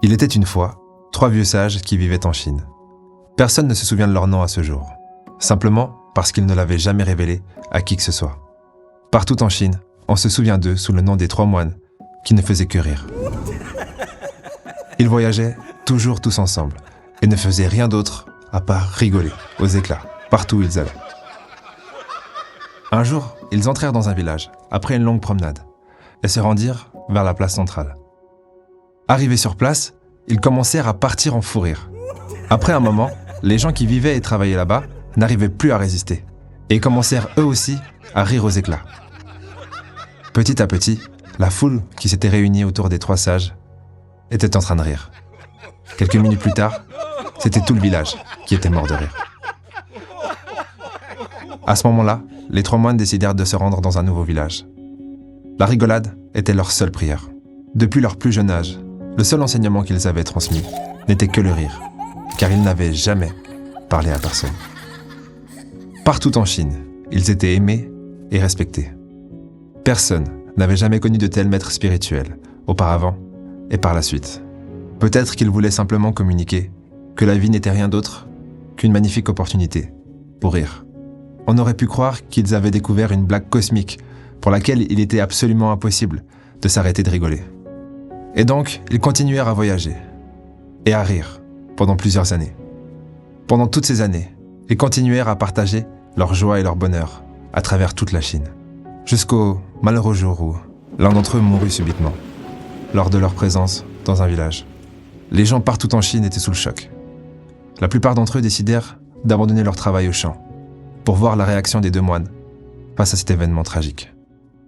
Il était une fois 3 vieux sages qui vivaient en Chine. Personne ne se souvient de leur nom à ce jour, simplement parce qu'ils ne l'avaient jamais révélé à qui que ce soit. Partout en Chine, on se souvient d'eux sous le nom des 3 moines qui ne faisaient que rire. Ils voyageaient toujours tous ensemble et ne faisaient rien d'autre à part rigoler aux éclats partout où ils allaient. Un jour, ils entrèrent dans un village après une longue promenade et se rendirent vers la place centrale. Arrivés sur place, ils commencèrent à partir en fou rire. Après un moment, les gens qui vivaient et travaillaient là-bas n'arrivaient plus à résister et commencèrent eux aussi à rire aux éclats. Petit à petit, la foule qui s'était réunie autour des 3 sages était en train de rire. Quelques minutes plus tard, c'était tout le village qui était mort de rire. À ce moment-là, les 3 moines décidèrent de se rendre dans un nouveau village. La rigolade était leur seule prière. Depuis leur plus jeune âge, le seul enseignement qu'ils avaient transmis n'était que le rire, car ils n'avaient jamais parlé à personne. Partout en Chine, ils étaient aimés et respectés. Personne n'avait jamais connu de tel maître spirituel, auparavant et par la suite. Peut-être qu'ils voulaient simplement communiquer que la vie n'était rien d'autre qu'une magnifique opportunité pour rire. On aurait pu croire qu'ils avaient découvert une blague cosmique pour laquelle il était absolument impossible de s'arrêter de rigoler. Et donc, ils continuèrent à voyager et à rire pendant plusieurs années. Pendant toutes ces années, ils continuèrent à partager leur joie et leur bonheur à travers toute la Chine. Jusqu'au malheureux jour où l'un d'entre eux mourut subitement, lors de leur présence dans un village. Les gens partout en Chine étaient sous le choc. La plupart d'entre eux décidèrent d'abandonner leur travail au champ pour voir la réaction des 2 moines face à cet événement tragique.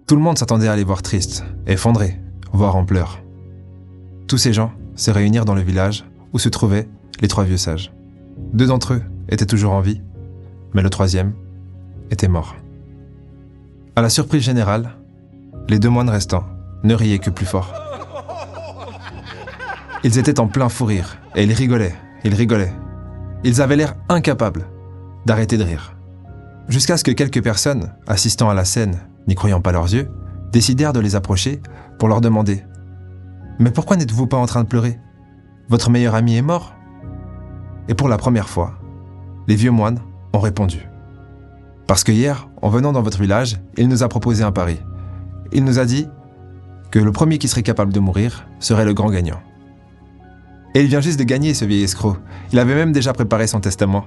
Tout le monde s'attendait à les voir tristes, effondrés, voire en pleurs. Tous ces gens se réunirent dans le village où se trouvaient les 3 vieux sages. 2 d'entre eux étaient toujours en vie, mais le 3e était mort. À la surprise générale, les 2 moines restants ne riaient que plus fort. Ils étaient en plein fou rire et ils rigolaient. Ils avaient l'air incapables d'arrêter de rire. Jusqu'à ce que quelques personnes, assistant à la scène, n'y croyant pas leurs yeux, décidèrent de les approcher pour leur demander « Mais pourquoi n'êtes-vous pas en train de pleurer? Votre meilleur ami est mort ?» Et pour la première fois, les vieux moines ont répondu. Parce que hier, en venant dans votre village, il nous a proposé un pari. Il nous a dit que le premier qui serait capable de mourir serait le grand gagnant. Et il vient juste de gagner, ce vieil escroc. Il avait même déjà préparé son testament.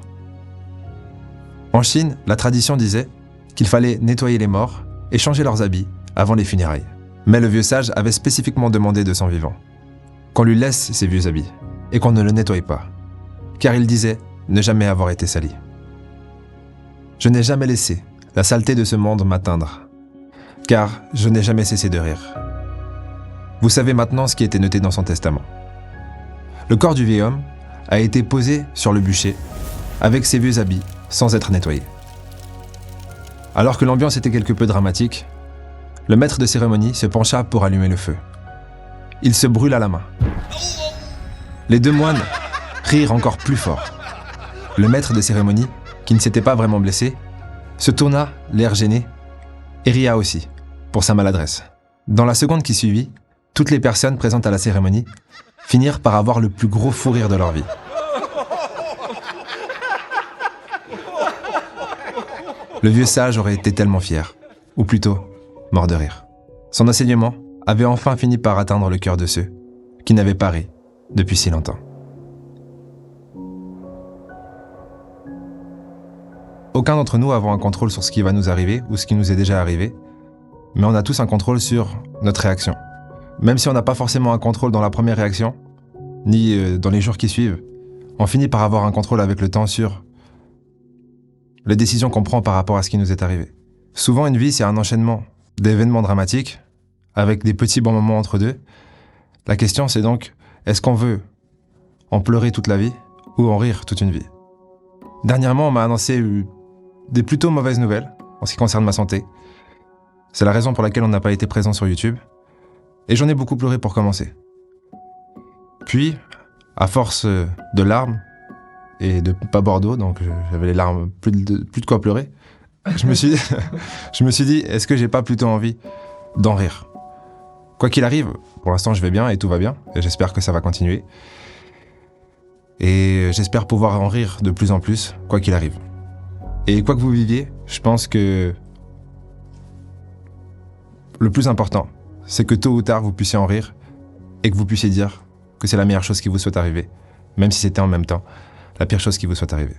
En Chine, la tradition disait qu'il fallait nettoyer les morts et changer leurs habits avant les funérailles. Mais le vieux sage avait spécifiquement demandé de son vivant qu'on lui laisse ses vieux habits et qu'on ne le nettoie pas, car il disait ne jamais avoir été sali. Je n'ai jamais laissé la saleté de ce monde m'atteindre, car je n'ai jamais cessé de rire. Vous savez maintenant ce qui était noté dans son testament. Le corps du vieil homme a été posé sur le bûcher avec ses vieux habits sans être nettoyé. Alors que l'ambiance était quelque peu dramatique, le maître de cérémonie se pencha pour allumer le feu. Il se brûla la main. Les 2 moines rirent encore plus fort. Le maître de cérémonie, qui ne s'était pas vraiment blessé, se tourna, l'air gêné, et ria aussi, pour sa maladresse. Dans la seconde qui suivit, toutes les personnes présentes à la cérémonie finirent par avoir le plus gros fou rire de leur vie. Le vieux sage aurait été tellement fier, ou plutôt mort de rire. Son enseignement avait enfin fini par atteindre le cœur de ceux qui n'avaient pas ri depuis si longtemps. Aucun d'entre nous avons un contrôle sur ce qui va nous arriver ou ce qui nous est déjà arrivé, mais on a tous un contrôle sur notre réaction. Même si on n'a pas forcément un contrôle dans la première réaction, ni dans les jours qui suivent, on finit par avoir un contrôle avec le temps sur les décisions qu'on prend par rapport à ce qui nous est arrivé. Souvent, une vie, c'est un enchaînement d'événements dramatiques, avec des petits bons moments entre deux. La question, c'est donc, est-ce qu'on veut en pleurer toute la vie ou en rire toute une vie? Dernièrement, on m'a annoncé des plutôt mauvaises nouvelles en ce qui concerne ma santé. C'est la raison pour laquelle on n'a pas été présent sur YouTube. Et j'en ai beaucoup pleuré pour commencer. Puis, à force de larmes et de pas boire d'eau, donc j'avais les larmes, plus de quoi pleurer, je me suis dit, est-ce que j'ai pas plutôt envie d'en rire? Quoi qu'il arrive, pour l'instant je vais bien et tout va bien, et j'espère que ça va continuer. Et j'espère pouvoir en rire de plus en plus, quoi qu'il arrive. Et quoi que vous viviez, je pense que le plus important, c'est que tôt ou tard vous puissiez en rire et que vous puissiez dire que c'est la meilleure chose qui vous soit arrivée, même si c'était en même temps la pire chose qui vous soit arrivée.